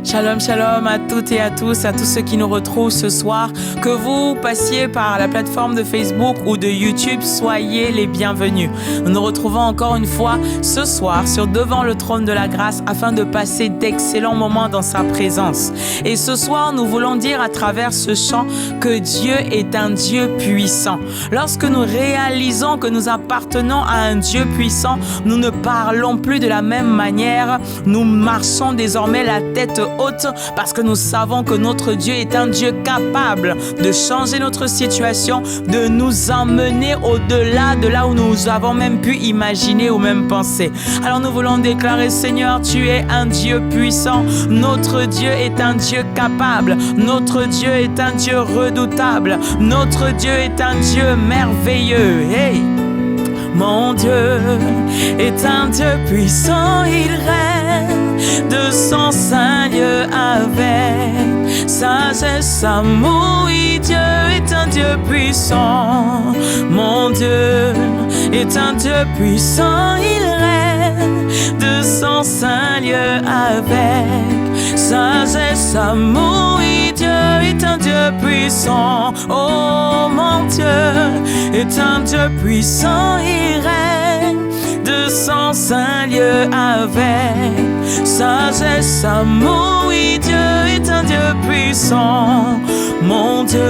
Shalom, shalom à toutes et à tous ceux qui nous retrouvent ce soir. Que vous passiez par la plateforme de Facebook ou de YouTube, soyez les bienvenus. Nous nous retrouvons encore une fois ce soir sur Devant le trône de la grâce afin de passer d'excellents moments dans sa présence. Et ce soir, nous voulons dire à travers ce chant que Dieu est un Dieu puissant. Lorsque nous réalisons que nous appartenons à un Dieu puissant, nous ne parlons plus de la même manière. Nous marchons désormais la tête haute parce que nous savons que notre Dieu est un Dieu capable de changer notre situation, de nous emmener au-delà de là où nous avons même pu imaginer ou même penser. Alors nous voulons déclarer: Seigneur, tu es un Dieu puissant. Notre Dieu est un Dieu capable. Notre Dieu est un Dieu redoutable. Notre Dieu est un Dieu merveilleux. Hey! Mon Dieu est un Dieu puissant, il règne de son saint lieu avec sagesse, amour. Oui, Dieu est un Dieu puissant. Mon Dieu est un Dieu puissant, il règne de son saint lieu avec sagesse, amour. Oui, Dieu est un Dieu puissant. Oh, mon Dieu est un Dieu puissant, il règne de son saint lieu avec sagesse, amour. Oui, Dieu est un Dieu puissant. Mon Dieu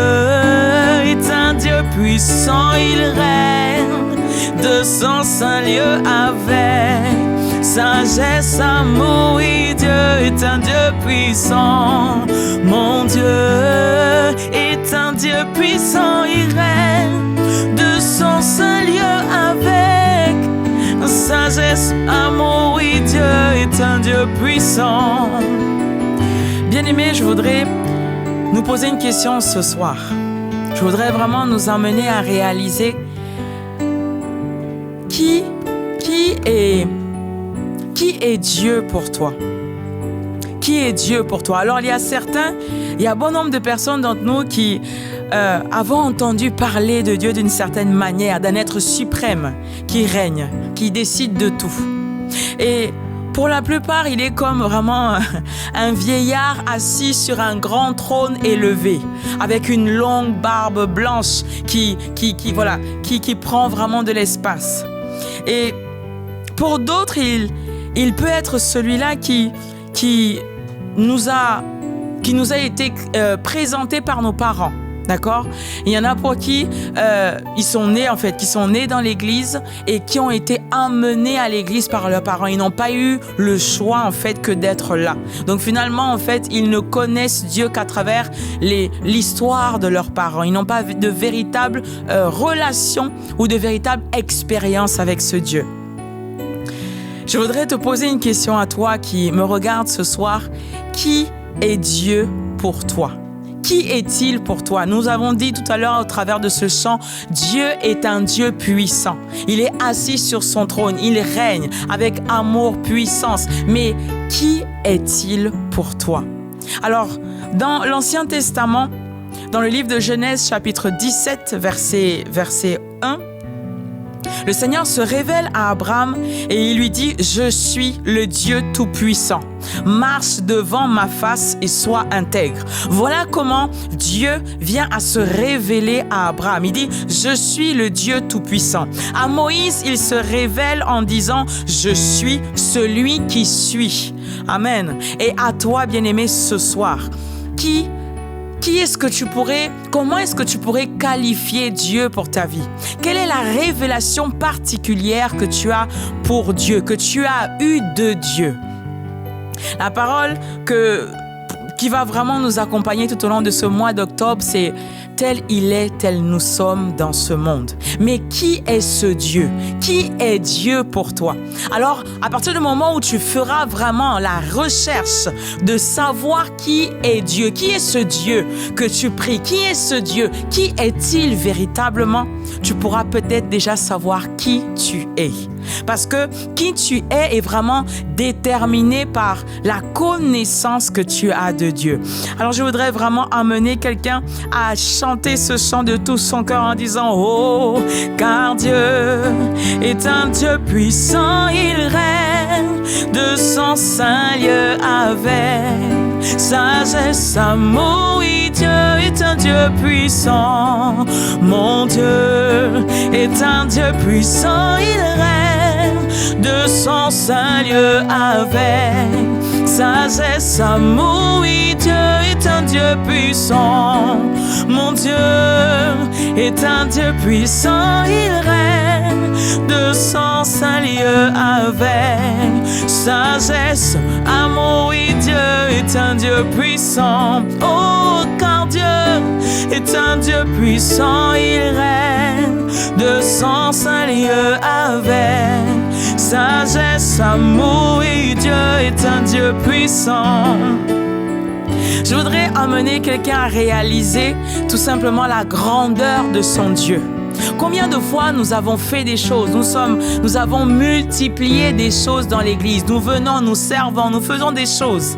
est un Dieu puissant, il règne de son saint lieu avec sagesse, amour. Oui, Dieu est un Dieu puissant. Mon Dieu est un Dieu puissant, il règne de son saint lieu avec sagesse, amour. Oui, Dieu est un Dieu puissant. Bien-aimés, je voudrais nous poser une question ce soir. Je voudrais vraiment nous emmener à réaliser qui est Dieu pour toi? Qui est Dieu pour toi? Alors, il y a bon nombre de personnes d'entre nous qui avons entendu parler de Dieu d'une certaine manière, d'un être suprême qui règne, qui décide de tout. Et pour la plupart, il est comme vraiment un vieillard assis sur un grand trône élevé, avec une longue barbe blanche qui prend vraiment de l'espace. Et pour d'autres, il peut être celui-là qui nous a été présenté par nos parents. D'accord? Il y en a pour qui qui sont nés dans l'église et qui ont été emmenés à l'église par leurs parents. Ils n'ont pas eu le choix en fait que d'être là. Donc finalement en fait, ils ne connaissent Dieu qu'à travers l'histoire de leurs parents. Ils n'ont pas de véritable relation ou de véritable expérience avec ce Dieu. Je voudrais te poser une question à toi qui me regarde ce soir. Qui est Dieu pour toi? Qui est-il pour toi? Nous avons dit tout à l'heure au travers de ce chant, Dieu est un Dieu puissant. Il est assis sur son trône, il règne avec amour, puissance. Mais qui est-il pour toi? Alors, dans l'Ancien Testament, dans le livre de Genèse, chapitre 17, verset 1, le Seigneur se révèle à Abraham et il lui dit: je suis le Dieu tout-puissant. Marche devant ma face et sois intègre. Voilà comment Dieu vient à se révéler à Abraham. Il dit: je suis le Dieu tout-puissant. À Moïse, il se révèle en disant: je suis celui qui suis. Amen. Et à toi, bien-aimé, ce soir, comment est-ce que tu pourrais qualifier Dieu pour ta vie? Quelle est la révélation particulière que tu as pour Dieu, que tu as eue de Dieu? La parole qui va vraiment nous accompagner tout au long de ce mois d'octobre, c'est: tel il est, tel nous sommes dans ce monde. Mais qui est ce Dieu? Qui est Dieu pour toi? Alors, à partir du moment où tu feras vraiment la recherche de savoir qui est Dieu, qui est ce Dieu que tu pries, qui est ce Dieu, qui est-il véritablement, tu pourras peut-être déjà savoir qui tu es. Parce que qui tu es est vraiment déterminé par la connaissance que tu as de Dieu. Alors je voudrais vraiment amener quelqu'un à chanter ce chant de tout son cœur en disant: oh, car Dieu est un Dieu puissant, il règne de son saint lieu avec sagesse, amour, oui, Dieu est un Dieu puissant. Mon Dieu est un Dieu puissant, il règne de son saint lieu avec sagesse, amour, oui, Dieu est un Dieu puissant. Mon Dieu est un Dieu puissant, il règne de son saint lieu avec sagesse, amour, oui, Dieu est un Dieu puissant. Oh, car Dieu est un Dieu puissant, il règne de son saint lieu avec sagesse, amour, oui, Dieu est un Dieu puissant. Je voudrais amener quelqu'un à réaliser tout simplement la grandeur de son Dieu. Combien de fois nous avons fait des choses, nous avons multiplié des choses dans l'église, nous venons, nous servons, nous faisons des choses.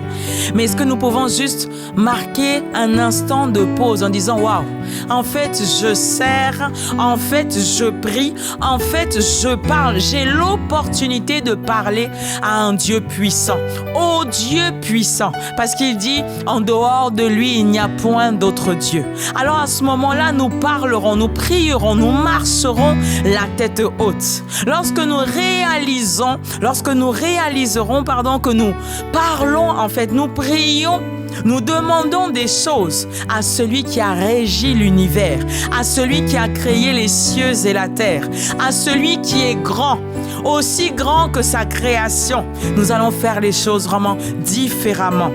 Mais est-ce que nous pouvons juste marquer un instant de pause en disant waouh, en fait je sers, en fait je prie, en fait je parle, j'ai l'opportunité de parler à un Dieu puissant, au Dieu puissant, parce qu'il dit en dehors de lui il n'y a point d'autre Dieu. Alors à ce moment-là nous parlerons, nous prierons, nous marcherons la tête haute. Lorsque nous réaliserons que nous parlons, en fait, nous prions, nous demandons des choses à celui qui a régi l'univers, à celui qui a créé les cieux et la terre, à celui qui est grand, aussi grand que sa création. Nous allons faire les choses vraiment différemment.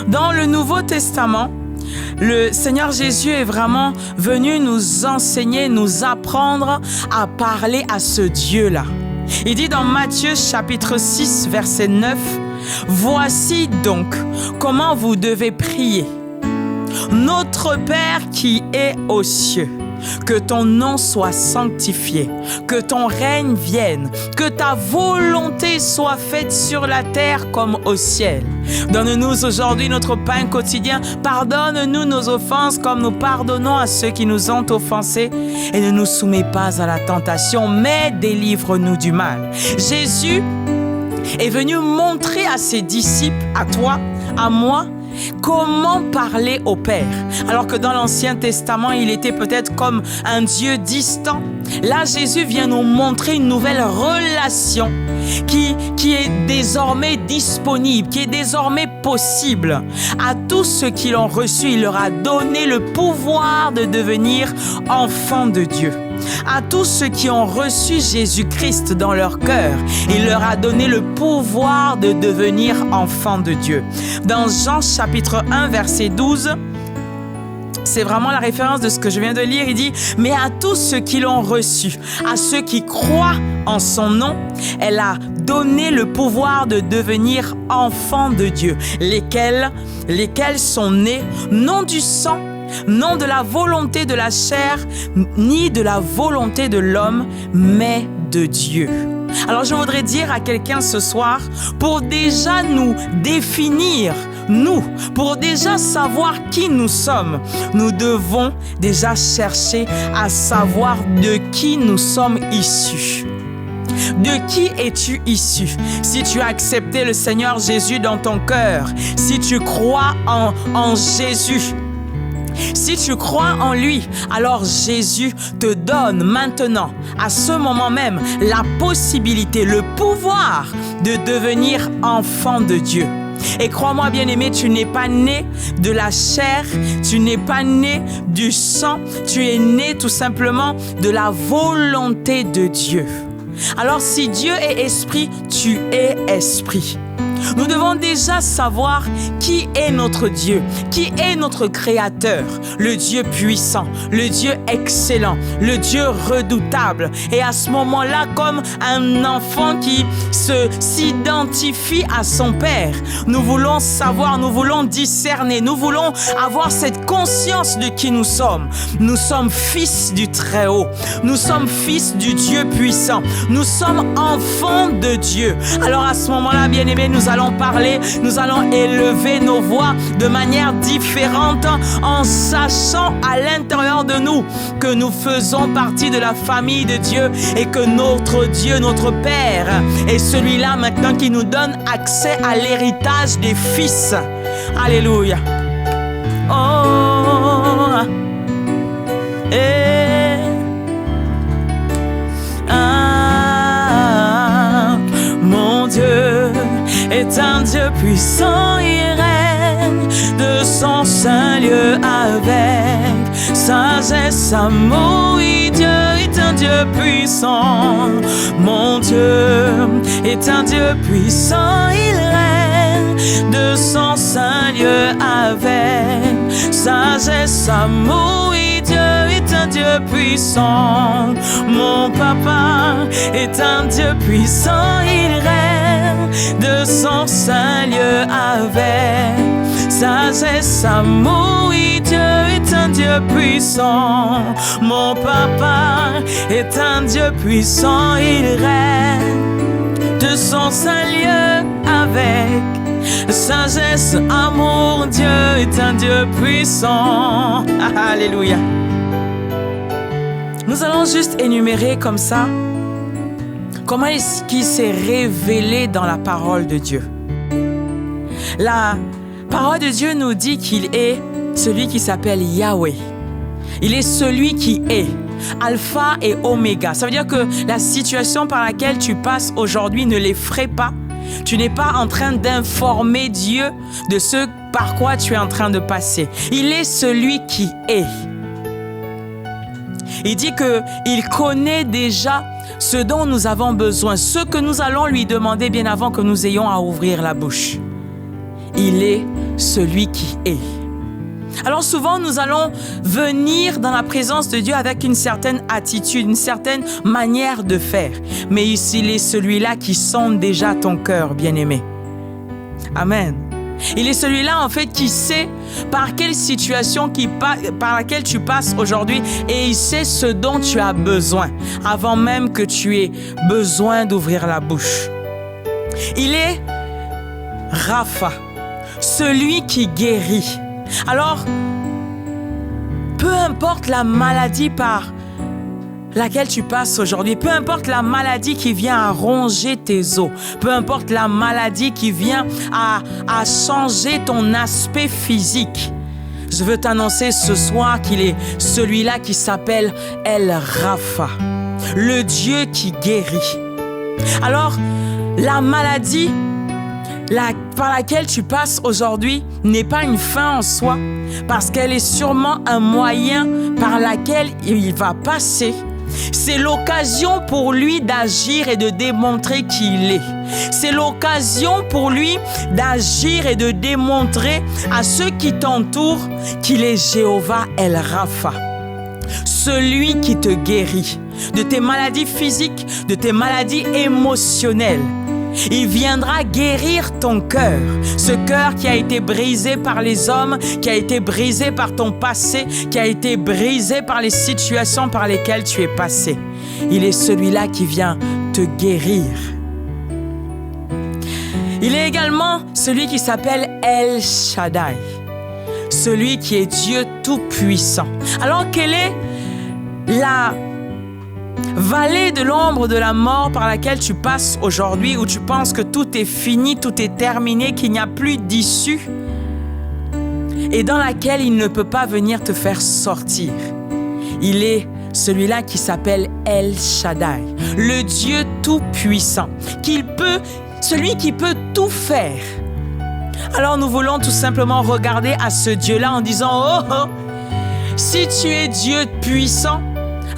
Dans le Nouveau Testament, le Seigneur Jésus est vraiment venu nous enseigner, nous apprendre à parler à ce Dieu-là. Il dit dans Matthieu chapitre 6, verset 9, « Voici donc comment vous devez prier. Notre Père qui est aux cieux, que ton nom soit sanctifié, que ton règne vienne, que ta volonté soit faite sur la terre comme au ciel. Donne-nous aujourd'hui notre pain quotidien. Pardonne-nous nos offenses comme nous pardonnons à ceux qui nous ont offensés. Et ne nous soumets pas à la tentation, mais délivre-nous du mal. » Jésus est venu montrer à ses disciples, à toi, à moi, comment parler au Père. Alors que dans l'Ancien Testament, il était peut-être comme un Dieu distant. Là, Jésus vient nous montrer une nouvelle relation qui est désormais disponible, qui est désormais possible. À tous ceux qui l'ont reçu, il leur a donné le pouvoir de devenir enfants de Dieu. À tous ceux qui ont reçu Jésus-Christ dans leur cœur, il leur a donné le pouvoir de devenir enfants de Dieu. Dans Jean chapitre 1, verset 12, c'est vraiment la référence de ce que je viens de lire. Il dit « Mais à tous ceux qui l'ont reçu, à ceux qui croient en son nom, elle a donné le pouvoir de devenir enfants de Dieu, lesquels sont nés non du sang, non de la volonté de la chair, ni de la volonté de l'homme, mais de Dieu. » Alors je voudrais dire à quelqu'un ce soir, pour déjà nous définir, pour déjà savoir qui nous sommes, nous devons déjà chercher à savoir de qui nous sommes issus. De qui es-tu issu? Si tu as accepté le Seigneur Jésus dans ton cœur, si tu crois en Jésus, si tu crois en lui, alors Jésus te donne maintenant, à ce moment même, la possibilité, le pouvoir de devenir enfant de Dieu. Et crois-moi, bien-aimé, tu n'es pas né de la chair, tu n'es pas né du sang, tu es né tout simplement de la volonté de Dieu. Alors si Dieu est esprit, tu es esprit. Nous devons déjà savoir qui est notre Dieu, qui est notre Créateur, le Dieu puissant, le Dieu excellent, le Dieu redoutable. Et à ce moment-là, comme un enfant qui s'identifie à son Père, nous voulons savoir, nous voulons discerner, nous voulons avoir cette conscience de qui nous sommes. Nous sommes fils du Très-Haut, nous sommes fils du Dieu puissant, nous sommes enfants de Dieu. Alors à ce moment-là, bien-aimés, nous allons parler, nous allons élever nos voix de manière différente en sachant à l'intérieur de nous que nous faisons partie de la famille de Dieu et que notre Dieu, notre Père est celui-là maintenant qui nous donne accès à l'héritage des fils. Alléluia. Oh, mon Dieu est un Dieu puissant, il règne de son saint lieu avec sagesse, amour. Oui, Dieu est un Dieu puissant. Mon Dieu est un Dieu puissant, il règne de son saint lieu avec sagesse, amour. Oui, Dieu est un Dieu puissant. Mon papa est un Dieu puissant, il règne de son saint lieu avec sagesse, amour. Oui, Dieu est un Dieu puissant. Mon papa est un Dieu puissant, il règne de son saint lieu avec sagesse, amour. Dieu est un Dieu puissant. Alléluia. Nous allons juste énumérer comme ça comment est-ce qu'il s'est révélé dans la parole de Dieu. La parole de Dieu nous dit qu'il est celui qui s'appelle Yahweh. Il est celui qui est Alpha et Oméga. Ça veut dire que la situation par laquelle tu passes aujourd'hui ne l'effraie pas. Tu n'es pas en train d'informer Dieu de ce par quoi tu es en train de passer. Il est celui qui est. Il dit qu'il connaît déjà ce dont nous avons besoin, ce que nous allons lui demander bien avant que nous ayons à ouvrir la bouche. Il est celui qui est. Alors souvent, nous allons venir dans la présence de Dieu avec une certaine attitude, une certaine manière de faire. Mais ici, il est celui-là qui sonde déjà ton cœur, bien-aimé. Amen. Il est celui-là, en fait, qui sait par quelle situation par laquelle tu passes aujourd'hui et il sait ce dont tu as besoin avant même que tu aies besoin d'ouvrir la bouche. Il est Rapha, celui qui guérit. Alors, peu importe la maladie par laquelle tu passes aujourd'hui, peu importe la maladie qui vient à ronger tes os, peu importe la maladie qui vient à changer ton aspect physique, je veux t'annoncer ce soir qu'il est celui-là qui s'appelle El Rapha, le Dieu qui guérit. Alors, la maladie par laquelle tu passes aujourd'hui n'est pas une fin en soi, parce qu'elle est sûrement un moyen par lequel il va passer. C'est l'occasion pour lui d'agir et de démontrer qui il est. C'est l'occasion pour lui d'agir et de démontrer à ceux qui t'entourent qu'il est Jéhovah El Rapha, celui qui te guérit de tes maladies physiques, de tes maladies émotionnelles. Il viendra guérir ton cœur, ce cœur qui a été brisé par les hommes, qui a été brisé par ton passé, qui a été brisé par les situations par lesquelles tu es passé. Il est celui-là qui vient te guérir. Il est également celui qui s'appelle El Shaddai, celui qui est Dieu tout-puissant. Alors, quelle est la vallée de l'ombre de la mort par laquelle tu passes aujourd'hui, où tu penses que tout est fini, tout est terminé, qu'il n'y a plus d'issue et dans laquelle il ne peut pas venir te faire sortir? Il est celui-là qui s'appelle El Shaddai, le Dieu tout-puissant, celui qui peut tout faire. Alors nous voulons tout simplement regarder à ce Dieu-là en disant: oh, oh, si tu es Dieu puissant,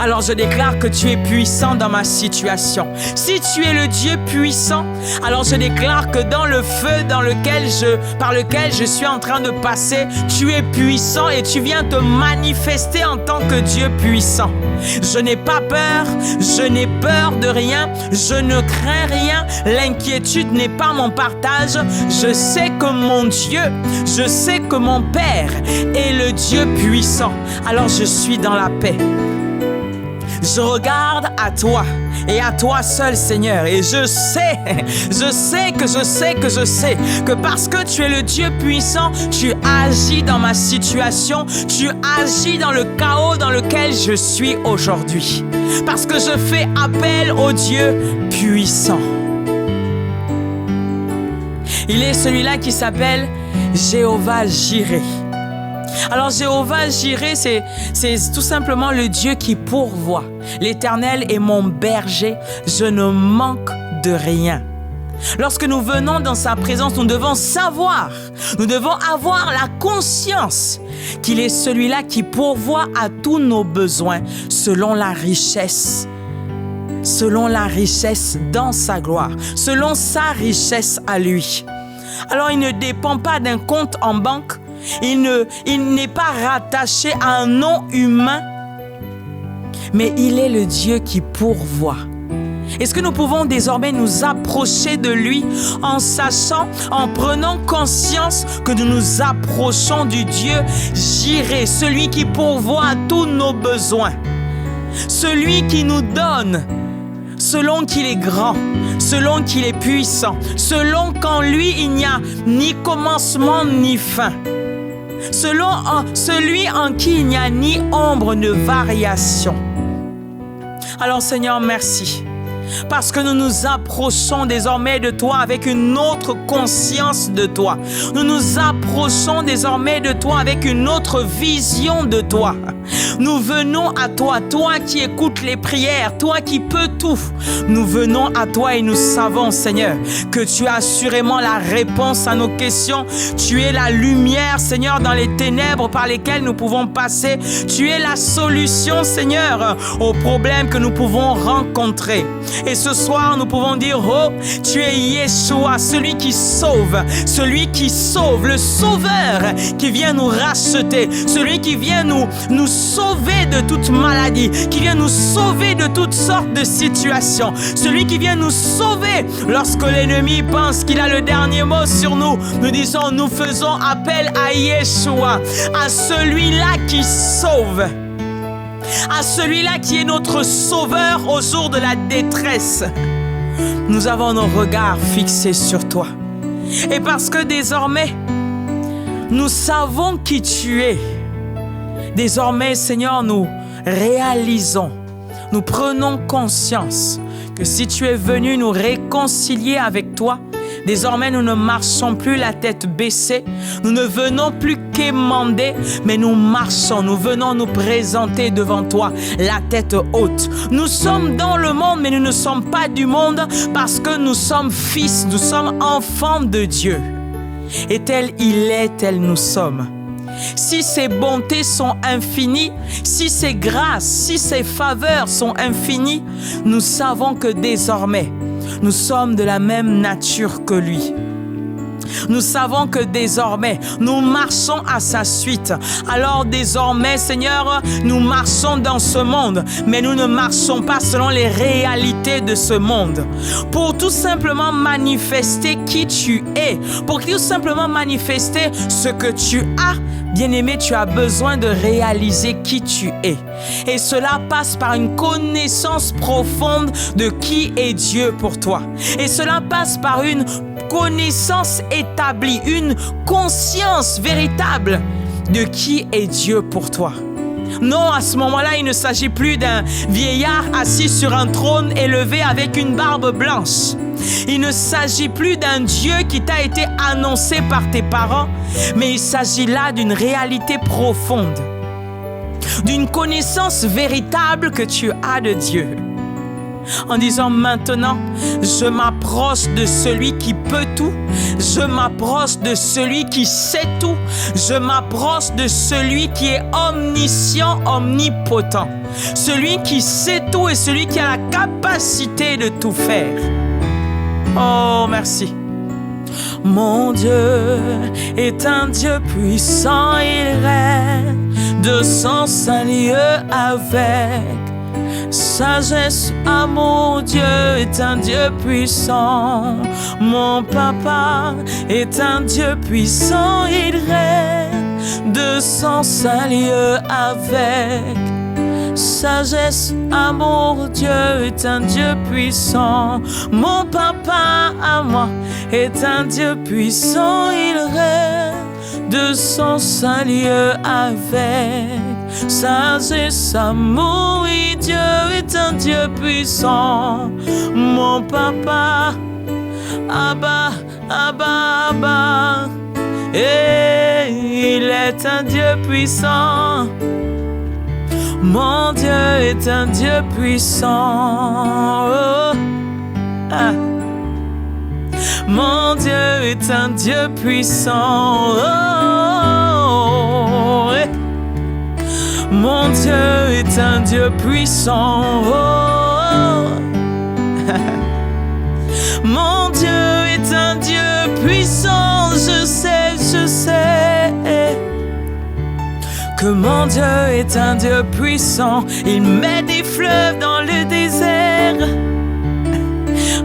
alors je déclare que tu es puissant dans ma situation. Si tu es le Dieu puissant, alors je déclare que dans le feu par lequel je suis en train de passer, tu es puissant et tu viens te manifester en tant que Dieu puissant. Je n'ai pas peur, je n'ai peur de rien, je ne crains rien, l'inquiétude n'est pas mon partage. Je sais que mon Dieu, je sais que mon Père est le Dieu puissant. Alors je suis dans la paix. Je regarde à toi et à toi seul, Seigneur, et je sais que parce que tu es le Dieu puissant, tu agis dans ma situation, tu agis dans le chaos dans lequel je suis aujourd'hui, parce que je fais appel au Dieu puissant. Il est celui-là qui s'appelle Jéhovah Jireh. Alors Jéhovah Jireh, c'est tout simplement le Dieu qui pourvoit. L'Éternel est mon berger, je ne manque de rien. Lorsque nous venons dans sa présence, nous devons savoir, nous devons avoir la conscience qu'il est celui-là qui pourvoit à tous nos besoins selon la richesse dans sa gloire, selon sa richesse à lui. Alors il ne dépend pas d'un compte en banque, il n'est pas rattaché à un nom humain, mais il est le Dieu qui pourvoit. Est-ce que nous pouvons désormais nous approcher de lui en sachant, en prenant conscience que nous nous approchons du Dieu Jireh, celui qui pourvoit à tous nos besoins, celui qui nous donne selon qu'il est grand, selon qu'il est puissant, selon qu'en lui il n'y a ni commencement ni fin, celui en qui il n'y a ni ombre de variation. Alors Seigneur, merci. Parce que nous nous approchons désormais de toi avec une autre conscience de toi. Nous nous approchons désormais de toi avec une autre vision de toi. Nous venons à toi, toi qui écoutes les prières, toi qui peux tout. Nous venons à toi et nous savons, Seigneur, que tu as assurément la réponse à nos questions. Tu es la lumière, Seigneur, dans les ténèbres par lesquelles nous pouvons passer. Tu es la solution, Seigneur, aux problèmes que nous pouvons rencontrer. Et ce soir, nous pouvons dire, oh, tu es Yeshua, celui qui sauve, le sauveur qui vient nous racheter, celui qui vient nous sauver de toute maladie, qui vient nous sauver de toutes sortes de situations, celui qui vient nous sauver lorsque l'ennemi pense qu'il a le dernier mot sur nous. Nous disons, nous faisons appel à Yeshua, à celui-là qui sauve, à celui-là qui est notre sauveur au jour de la détresse. Nous avons nos regards fixés sur toi. Et parce que désormais, nous savons qui tu es, désormais, Seigneur, nous réalisons, nous prenons conscience que si tu es venu nous réconcilier avec toi, désormais, nous ne marchons plus la tête baissée. Nous ne venons plus quémander, mais nous marchons. Nous venons nous présenter devant toi, la tête haute. Nous sommes dans le monde, mais nous ne sommes pas du monde parce que nous sommes fils, nous sommes enfants de Dieu. Et tel il est, tel nous sommes. Si ses bontés sont infinies, si ses grâces, si ses faveurs sont infinies, nous savons que désormais, nous sommes de la même nature que lui. Nous savons que désormais, nous marchons à sa suite. Alors désormais, Seigneur, nous marchons dans ce monde, mais nous ne marchons pas selon les réalités de ce monde. Pour tout simplement manifester qui tu es, pour tout simplement manifester ce que tu as, bien-aimé, tu as besoin de réaliser qui tu es. Et cela passe par une connaissance profonde de qui est Dieu pour toi. Et cela passe par une connaissance établie, une conscience véritable de qui est Dieu pour toi. Non, à ce moment-là, il ne s'agit plus d'un vieillard assis sur un trône élevé avec une barbe blanche. Il ne s'agit plus d'un Dieu qui t'a été annoncé par tes parents, mais il s'agit là d'une réalité profonde, d'une connaissance véritable que tu as de Dieu. En disant maintenant, je m'approche de celui qui peut tout, je m'approche de celui qui sait tout, je m'approche de celui qui est omniscient, omnipotent, celui qui sait tout et celui qui a la capacité de tout faire. Oh, merci. Mon Dieu est un Dieu puissant, il règne de son saint lieu avec sagesse. Ah, mon Dieu est un Dieu puissant. Mon papa est un Dieu puissant, il règne de son saint lieu avec sagesse. Ah, mon Dieu est un Dieu puissant. Mon papa à moi est un Dieu puissant, il règne de son saint lieu avec sagesse. Amour, oui, Dieu est un Dieu puissant. Mon papa, Abba, Abba, Abba, Et il est un Dieu puissant. Mon Dieu est un Dieu puissant. Oh. Ah. Mon Dieu est un Dieu puissant. Oh. Eh. Mon Dieu est un Dieu puissant. Oh. Mon Dieu est un Dieu puissant. Je sais que mon Dieu est un Dieu puissant. Il met des fleuves dans le désert.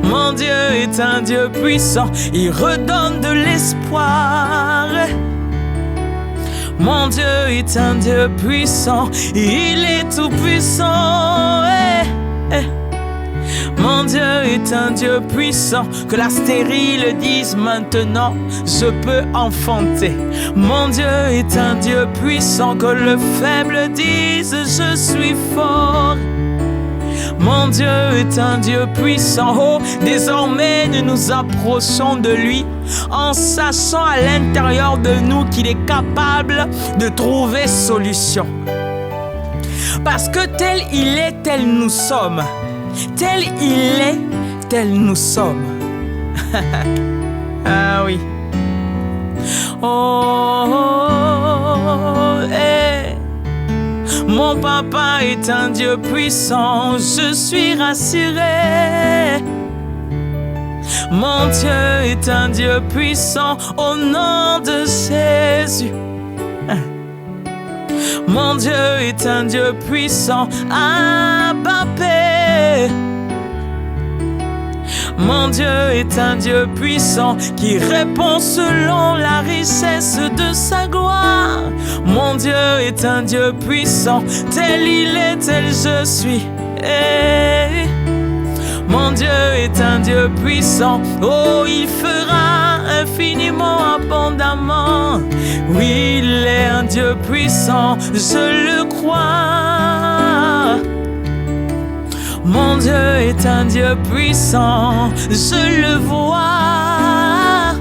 Mon Dieu est un Dieu puissant. Il redonne de l'espoir. Mon Dieu est un Dieu puissant. Il est tout puissant. Mon Dieu est un Dieu puissant. Que la stérile dise maintenant, je peux enfanter. Mon Dieu est un Dieu puissant. Que le faible dise, je suis fort. Mon Dieu est un Dieu puissant. Oh, désormais nous nous approchons de lui en sachant à l'intérieur de nous qu'il est capable de trouver solution. Parce que tel il est, tel nous sommes. Tel il est, tel nous sommes. Ah oui. Oh, eh. Mon papa est un Dieu puissant, je suis rassuré. Mon Dieu est un Dieu puissant, au nom de Jésus. Mon Dieu est un Dieu puissant, Abba Père. Mon Dieu est un Dieu puissant qui répond selon la richesse de sa gloire. Mon Dieu est un Dieu puissant, tel il est, tel je suis. Hey. Mon Dieu est un Dieu puissant, oh il fera infiniment abondamment. Oui, il est un Dieu puissant, je le crois. Mon Dieu est un Dieu puissant, je le vois.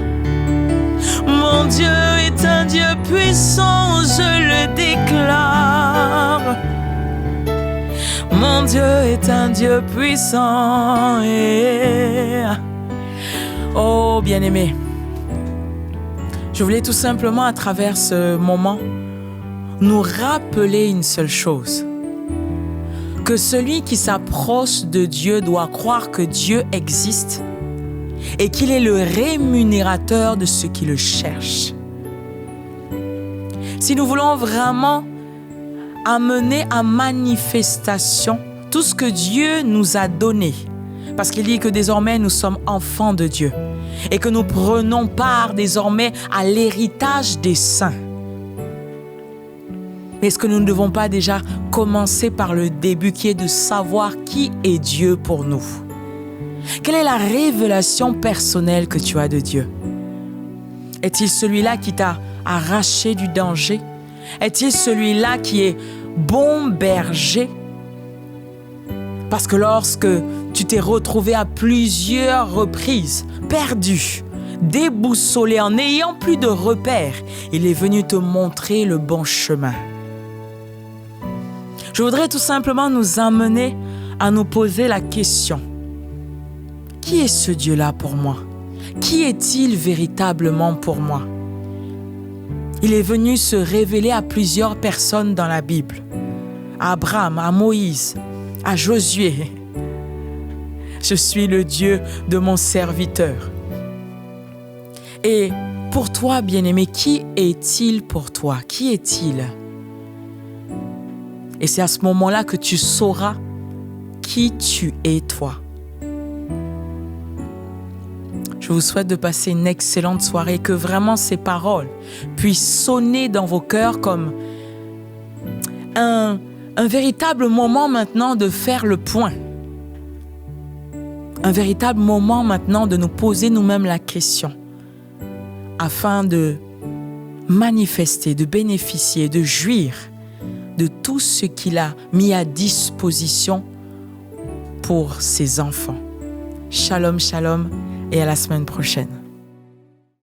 Mon Dieu est un Dieu puissant, je le déclare. Mon Dieu est un Dieu puissant. Oh, bien-aimé, je voulais tout simplement à travers ce moment nous rappeler une seule chose. Que celui qui s'approche de Dieu doit croire que Dieu existe et qu'il est le rémunérateur de ceux qui le cherchent. Si nous voulons vraiment amener à manifestation tout ce que Dieu nous a donné, parce qu'il dit que désormais nous sommes enfants de Dieu et que nous prenons part désormais à l'héritage des saints. Mais est-ce que nous ne devons pas déjà commencer par le début qui est de savoir qui est Dieu pour nous? Quelle est la révélation personnelle que tu as de Dieu? Est-il celui-là qui t'a arraché du danger? Est-il celui-là qui est bon berger? Parce que lorsque tu t'es retrouvé à plusieurs reprises, perdu, déboussolé, en n'ayant plus de repères, il est venu te montrer le bon chemin. Je voudrais tout simplement nous amener à nous poser la question. Qui est ce Dieu-là pour moi? Qui est-il véritablement pour moi? Il est venu se révéler à plusieurs personnes dans la Bible. À Abraham, à Moïse, à Josué. Je suis le Dieu de mon serviteur. Et pour toi, bien-aimé, qui est-il pour toi? Qui est-il? Et c'est à ce moment-là que tu sauras qui tu es, toi. Je vous souhaite de passer une excellente soirée, que vraiment ces paroles puissent sonner dans vos cœurs comme un véritable moment maintenant de faire le point. Un véritable moment maintenant de nous poser nous-mêmes la question afin de manifester, de bénéficier, de jouir de tout ce qu'il a mis à disposition pour ses enfants. Shalom, shalom et à la semaine prochaine.